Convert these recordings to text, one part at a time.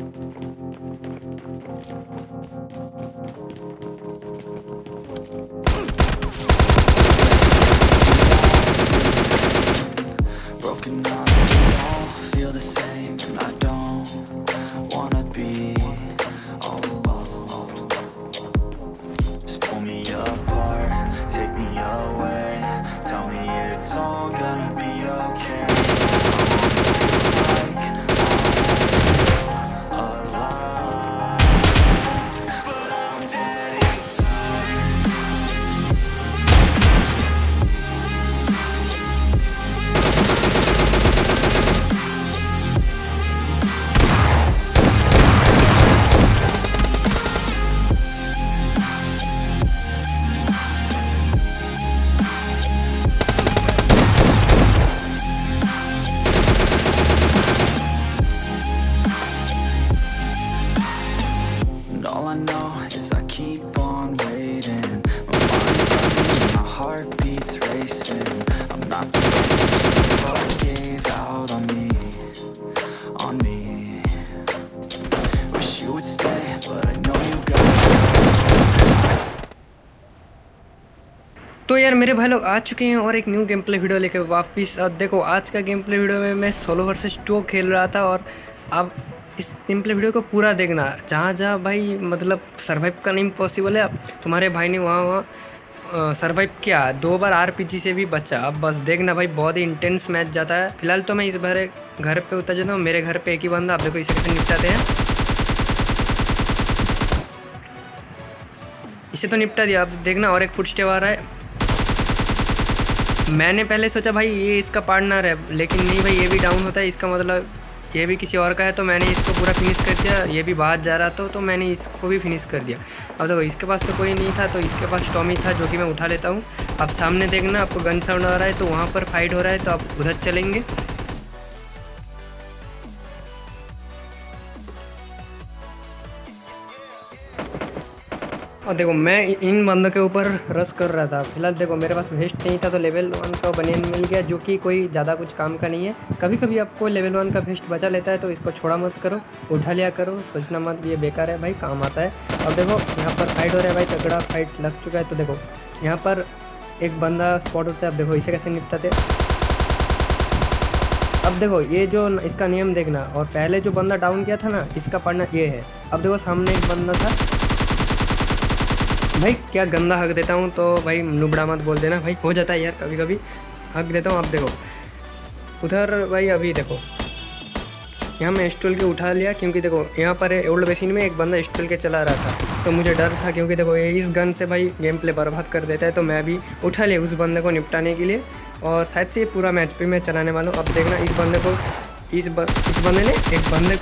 Broken hearts, they all feel the same, and I don't wanna be all alone. Just pull me apart, take me away, tell me it's all gonna be okay. I wanna feel like I'm alive, but I'm dead inside. And all I know is I keep on waiting. My mind's running, my heart beats racing. I'm not the same, but gave out on me, on me. Wish you would stay, but I know you got. तो यार मेरे भाई लोग आ चुके हैं और एक new game play video लेके वापस। अब देखो आज का गेम प्ले वीडियो में मैं सोलो वर्सेस 2 खेल रहा था, और अब इस गेम प्ले वीडियो को पूरा देखना। जहाँ जहाँ भाई मतलब सर्वाइव करना इम्पॉसिबल है, अब तुम्हारे भाई ने वहाँ सर्वाइव किया, 2 बार आरपीजी से भी बचा। अब बस देखना भाई, बहुत ही इंटेंस मैच जाता है। फिलहाल तो मैं इस बार घर पे उतर जाता हूँ। मेरे घर पे एक ही बंदा, आप देखो इसे कैसे निपटाते हैं। इसे तो निपटा दिया, अब देखना और एक फुट स्टेप आ रहा है। मैंने पहले सोचा भाई ये इसका पार्टनर है, लेकिन नहीं भाई, ये भी डाउन होता है, इसका मतलब ये भी किसी और का है। तो मैंने इसको पूरा फिनिश कर दिया। ये भी बाहर जा रहा था तो मैंने इसको भी फिनिश कर दिया। अब देखो इसके पास तो कोई नहीं था, तो इसके पास टॉमी था जो कि मैं उठा लेता हूँ। अब सामने देखना, आपको गन साउंड आ रहा है, तो वहाँ पर फाइट हो रहा है, तो आप उधर चलेंगे। और देखो मैं इन बंदों के ऊपर रश कर रहा था। फिलहाल देखो मेरे पास वेस्ट नहीं था, तो लेवल 1 का बनियान मिल गया, जो कि कोई ज़्यादा कुछ काम का नहीं है। कभी कभी आपको लेवल 1 का वेस्ट बचा लेता है, तो इसको छोड़ा मत करो, उठा लिया करो, सोचना मत ये बेकार है भाई, काम आता है। अब देखो यहाँ पर फाइट हो रहा है भाई, तगड़ा फाइट लग चुका है। तो देखो यहाँ पर एक बंदा स्पॉट होता है। अब देखो इसे कैसे निपटाते। अब देखो ये जो इसका नियम देखना, और पहले जो बंदा डाउन किया था ना, इसका पार्टनर ये है। अब देखो सामने एक बंदा था भाई, क्या गंदा हक देता हूँ, तो भाई नुबड़ा मत बोल देना भाई, हो जाता है यार कभी कभी, हक देता हूँ। अब देखो उधर भाई, अभी देखो यहाँ मैं स्टूल के उठा लिया, क्योंकि देखो यहाँ पर ओल्ड बेसिन में एक बंदा स्टूल के चला रहा था, तो मुझे डर था, क्योंकि देखो ये इस गन से भाई गेम प्ले बर्बाद कर देता है। तो मैं भी उठा लिया उस बंदे को निपटाने के लिए, और शायद से ये पूरा मैच भी मैं चलाने वाला हूँ। अब देखना इस बंदे को, इस बंदे ने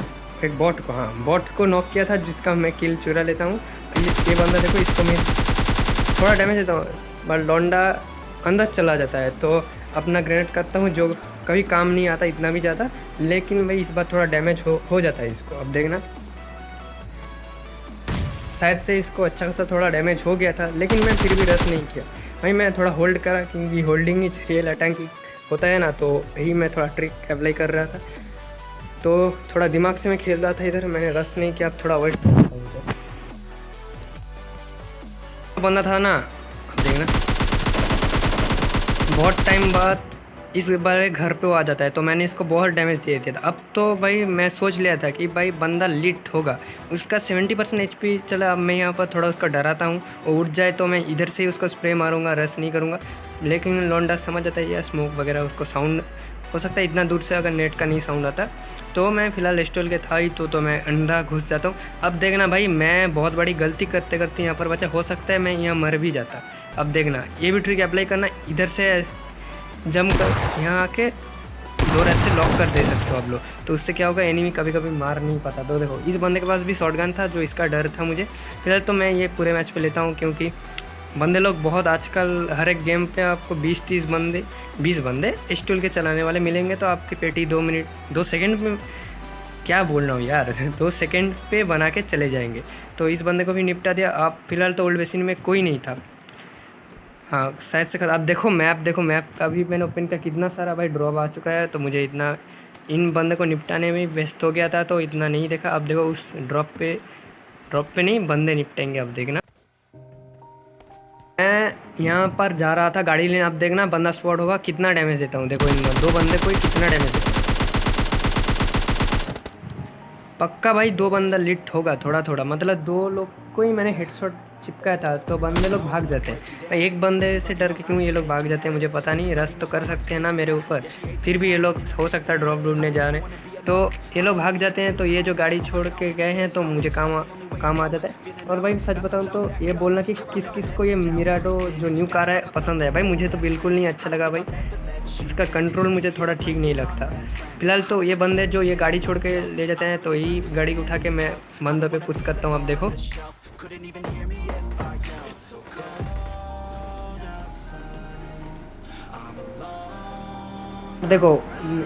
एक बॉट को, हाँ बॉट को नॉक किया था, जिसका मैं किल चुरा लेता हूँ। ये बंदा देखो, इसको मैं थोड़ा डैमेज देता हूँ, बट लौंडा अंदर चला जाता है, तो अपना ग्रेनेड करता हूँ, जो कभी काम नहीं आता इतना भी ज़्यादा, लेकिन भाई इस बार थोड़ा डैमेज हो जाता है इसको। अब देखना शायद से इसको अच्छा खासा थोड़ा डैमेज हो गया था, लेकिन मैं फिर भी रश नहीं किया भाई, मैं थोड़ा होल्ड करा, क्योंकि होल्डिंग इज रियल अटैक होता है ना, तो यही मैं थोड़ा ट्रिक अप्लाई कर रहा था, तो थोड़ा दिमाग से मैं खेल रहा था इधर, मैंने रश नहीं किया। अब थोड़ा अवॉइड बंदा था ना, अब देखना बहुत टाइम बाद इस बार घर पे वो आ जाता है, तो मैंने इसको बहुत डैमेज दे दिया था। अब तो भाई मैं सोच लिया था कि भाई बंदा लिट होगा, उसका 70% HP चला। अब मैं यहाँ पर थोड़ा उसका डराता हूँ, वो उठ जाए तो मैं इधर से ही उसको स्प्रे मारूंगा, रश नहीं करूँगा, लेकिन लौंडा समझ जाता है या स्मोक वगैरह, उसको साउंड हो सकता है इतना दूर से अगर नेट का नहीं साउंड आता, तो मैं फ़िलहाल स्टॉल के था ही, तो मैं अंधा घुस जाता हूँ। अब देखना भाई, मैं बहुत बड़ी गलती करते करते यहाँ पर बचा, हो सकता है मैं यहाँ मर भी जाता। अब देखना ये भी ट्रिक अप्लाई करना, इधर से जम कर यहाँ आके 2 रास्ते लॉक कर दे सकते हो आप लोग, तो उससे क्या होगा, एनिमी कभी कभी मार नहीं पाता। तो देखो इस बंदे के पास भी शॉटगन था, जो इसका डर था मुझे। फिलहाल तो मैं ये पूरे मैच पे लेता हूँ, क्योंकि बंदे लोग बहुत आजकल हर एक गेम पे आपको 20 बंदे स्टूल के चलाने वाले मिलेंगे, तो आपकी पेटी 2 सेकंड में, क्या बोल रहा हूँ यार 2 सेकंड पे बना के चले जाएंगे। तो इस बंदे को भी निपटा दिया। आप फिलहाल तो ओल्ड बेसिन में कोई नहीं था, हाँ शायद से। आप देखो मैप, अभी मैंने ओपन का कितना सारा भाई ड्रॉप आ चुका है, तो मुझे इतना इन बंदे को निपटाने में व्यस्त हो गया था तो इतना नहीं देखा। अब देखो उस ड्रॉप पे नहीं बंदे निपटेंगे। अब देखना मैं यहाँ पर जा रहा था गाड़ी लेने। अब देखना बंदा स्पॉट होगा, कितना डैमेज देता हूँ। देखो इन दो बंदे को ही कितना डैमेज देता हूँ। पक्का भाई दो बंदा लिट होगा थोड़ा थोड़ा, मतलब दो लोग को ही मैंने हेडशॉट चिपकाया था तो बंदे लोग भाग जाते हैं। भाई एक बंदे से डर के क्यों ये लोग भाग जाते हैं मुझे पता नहीं। रश तो कर सकते हैं ना मेरे ऊपर, फिर भी ये लोग हो सकता है ड्रॉप ढूंढने जा रहे हैं तो ये लोग भाग जाते हैं। तो ये जो गाड़ी छोड़ के गए हैं तो मुझे काम आ जाता है। और भाई सच बताऊँ तो ये बोलना कि किस किस को ये मिराडो जो न्यू कार है पसंद है, भाई मुझे तो बिल्कुल नहीं अच्छा लगा। भाई इसका कंट्रोल मुझे थोड़ा ठीक नहीं लगता। फिलहाल तो ये बंदे जो ये गाड़ी छोड़ के ले जाते हैं तो यही गाड़ी उठा के मैं बंदों पे पुश करता हूँ। अब देखो देखो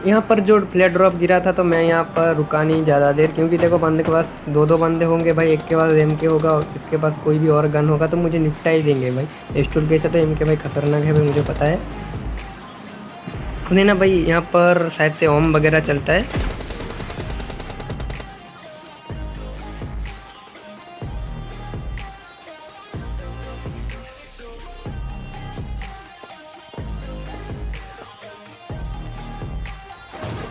यहाँ पर जो फ्लैट ड्रॉप गिरा था तो मैं यहाँ पर रुका नहीं ज़्यादा देर, क्योंकि देखो बंदे के पास दो बंदे होंगे भाई। एक के पास एमके होगा और एक के पास कोई भी और गन होगा तो मुझे निपटा ही देंगे भाई। स्टूल कैसे तो एमके भाई खतरनाक है भाई, मुझे पता है। उन्हें ना भाई यहाँ पर शायद से ओम वगैरह चलता है।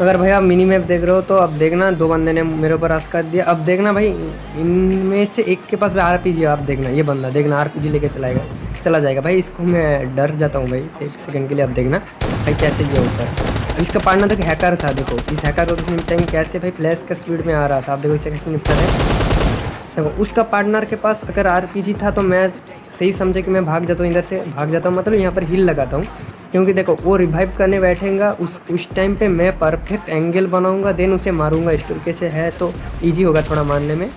अगर भाई आप मिनी मैप देख रहे हो तो अब देखना दो बंदे ने मेरे ऊपर रश कर दिया। अब देखना भाई इनमें से एक के पास भी आरपीजी। आप देखना ये बंदा देखना आरपीजी लेके चला जाएगा भाई। इसको मैं डर जाता हूँ भाई एक सेकंड के लिए। अब देखना भाई कैसे ये होता है। इसका पार्टनर देखो हैकर था, देखो इस हैकर को किसी निपटाएंगे कैसे भाई। फ्लैश का स्पीड में आ रहा था, आप देखो इसे कैसे निपटा है। देखो उसका पार्टनर के पास अगर आरपीजी था तो मैं सही समझे कि मैं भाग जाता हूँ, इधर से भाग जाता हूँ, मतलब यहाँ पर हिल लगाता हूँ। क्योंकि देखो वो रिवाइव करने बैठेगा उस टाइम पे मैं परफेक्ट एंगल बनाऊंगा, देन उसे मारूंगा। स्टोर कैसे है तो इजी होगा थोड़ा मारने में।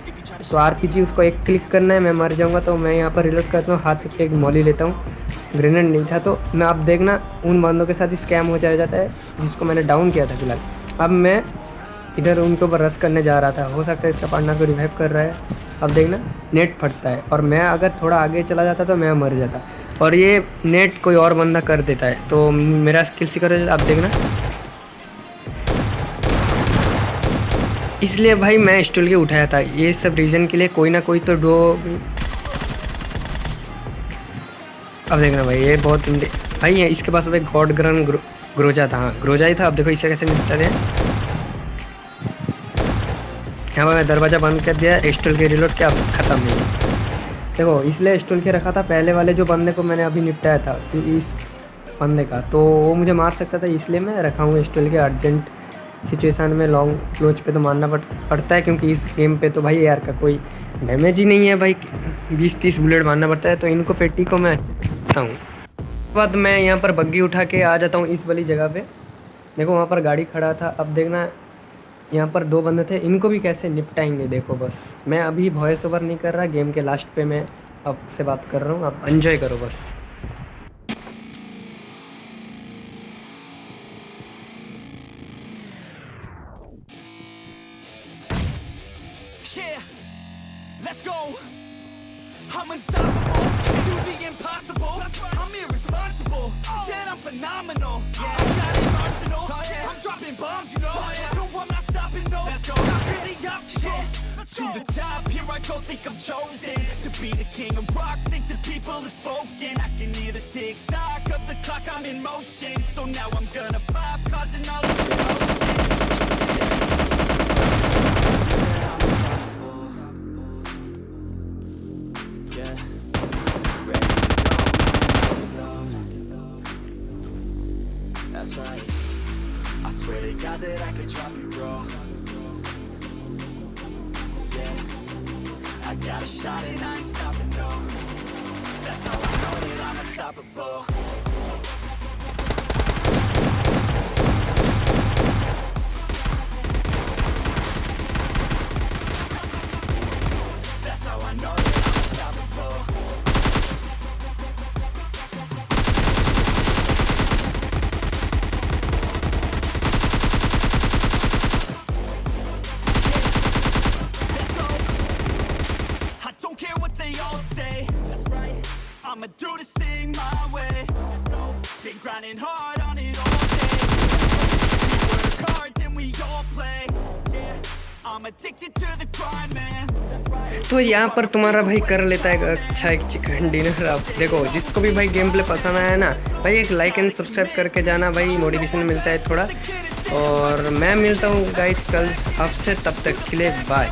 तो आरपीजी उसको एक क्लिक करना है, मैं मर जाऊंगा। तो मैं यहाँ पर रिलोड करता हूँ, हाथ पे एक मॉली लेता हूँ। ग्रेनेड नहीं था तो मैं अब देखना उन बंदों के साथ ही स्कैम हो जाता है जिसको मैंने डाउन किया था फिलहाल। अब मैं इधर उनके ऊपर रश करने जा रहा था, हो सकता है इसका पार्टनर को रिवाइव कर रहा है। अब देखना नेट फटता है और मैं अगर थोड़ा आगे चला जाता तो मैं मर जाता, और ये नेट कोई और बंदा कर देता है तो मेरा स्किल सीकर। अब देखना इसलिए भाई मैं स्टूल के उठाया था ये सब रीज़न के लिए, कोई ना कोई तो डो। अब देखना भाई ये बहुत भाई है इसके पास भाई गॉड ग्रन ग्रोजा था। हाँ ग्रोजा ही था। अब देखो इसे कैसे निपटा दें। यहाँ पर मैं दरवाज़ा बंद कर दिया, स्टूल के रिलोड क्या ख़त्म नहीं। देखो इसलिए स्टूल के रखा था पहले वाले जो बंदे को मैंने अभी निपटाया था इस बंदे का, तो वो मुझे मार सकता था, इसलिए मैं रखा हूँ स्टूल के। अर्जेंट सिचुएशन में लॉन्ग क्लोज पे तो मारना पड़ता है, क्योंकि इस गेम पे तो भाई यार का कोई डैमेज ही नहीं है भाई, 20-30 बुलेट मारना पड़ता है। तो इनको पेटी को मैं रखता हूँ। उसके बाद मैं यहाँ पर बग्गी उठा के आ जाता हूँ इस वाली जगह पे। देखो वहाँ पर गाड़ी खड़ा था। अब देखना यहाँ पर दो बंदे थे, इनको भी कैसे निपटाएंगे। देखो बस मैं अभी वॉइस ओवर नहीं कर रहा, गेम के लास्ट पे मैं आपसे बात कर रहा हूँ, आप एंजॉय करो बस। Yeah, let's go. I'm unstoppable, do the impossible. I'm irresponsible, yet I'm phenomenal. Yeah, I got an arsenal. I'm dropping bombs, you know. No, I'm not stopping, no. Let's go. Not really optional. To the top, here I go, think I'm chosen to be the king of rock, think the people have spoken. I can hear the tick-tock of the clock, I'm in motion. So now I'm gonna pop, causing all this commotion. Yeah, ready to go. That's right. I swear to God that I could drop you, bro. Yeah, I got a shot and I ain't stopping, no. That's how I know that I'm unstoppable. That's how I know that I'm unstoppable. I'ma do this thing my way. Let's go. Been grinding hard on it all day. We work hard, then and we all play. Yeah, I'm addicted to the grind, man. तो यहाँ पर तुम्हारा भाई कर लेता है एक अच्छा एक चिकन डिनर। आप देखो, जिसको भी भाई गेम प्ले पसंद आया ना भाई, एक लाइक एंड सब्सक्राइब करके जाना भाई, मोटिवेशन मिलता है थोड़ा। और मैं मिलता हूँ गाइस कल आपसे, तब तक के लिए बाय।